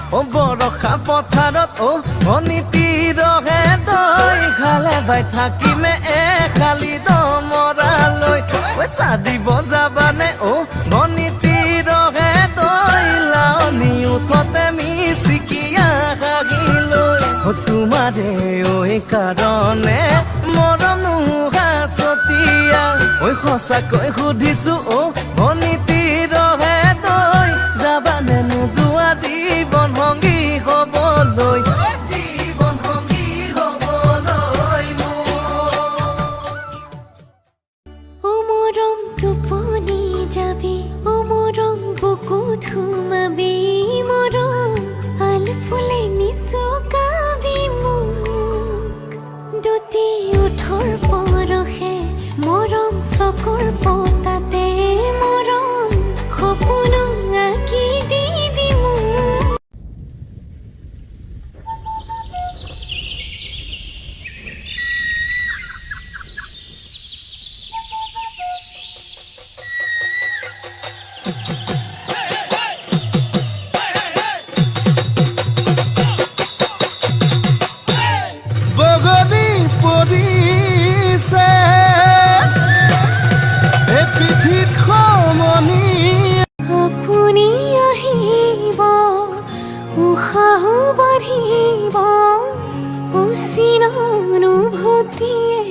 বৰষা পথাৰত অনিতিৰহে দৈ খালে বাই থাকিমে খালি দমৰালৈ চাদিব যাবানে অনিতিৰহে দৈ লাৱনি উঠতে মিচিকিয়া হাগিলৈ তোমাৰে ঐ কাৰণে মৰম হাচতীয়া ঐ সঁচাকৈ সুধিছো অনিতিৰহে দৈ যাবানে নোযোৱা জীৱন সংগী হ'বলৈ জীৱন সংগী হ'বলৈ ও মৰম টোপনি যাবি ও মৰম বুকু ধুমাবি মৰম আলফুলে নিচুকাবি মোক দুটি ওঠৰ পৰহে মৰম চকুৰ পতাতে মৰম সপোন আঁকি দিবি মোক বগলী পৰিছে এই পিঠিত সমনি আপুনি আহিব উশাহ বাঢ়িব উচিন অনুভূতিয়ে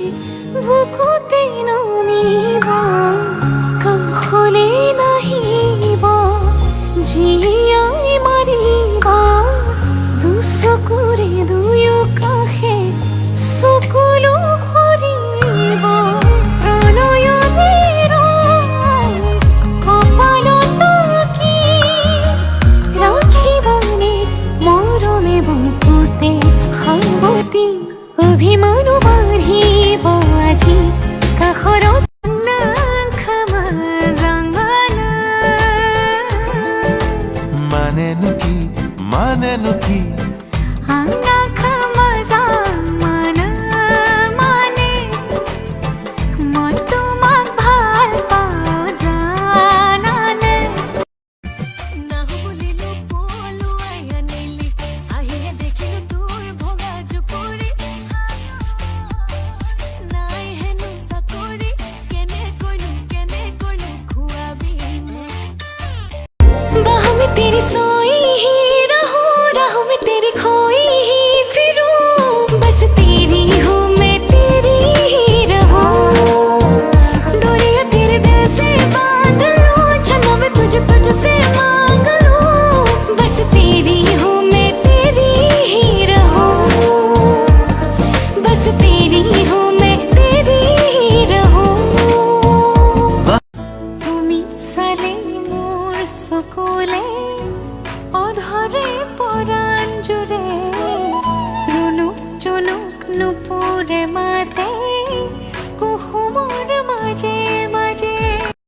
বুকুতে নামিব কাষলৈ নাহিব জীয়াই মাৰিব দুচকুৰে দুয়ো কাষে চকুলো সৰিব প্ৰণয়ৰ কপালত কি ৰাখিবনে মৰমে বুকুতে সাৱতি অভিমানো বাঢ়িব আজি কাষৰত মানেনো কি तेरी सोई ही रहूं मैं तेरी खोई ही फिरूं बस तेरी हूँ मैं तेरी ही रहूं डोरियां तेरे दिल से बांध लूं क्षमा में तुझसे मांग लूं बस तेरी हूँ मैं तेरी ही रहूं बस तेरी हूँ मैं तेरी ही रहूं तुमी साले मोर सकले অধৰে পৰাণ জুৰে ৰুণুক জুনুক নুপুৰে মা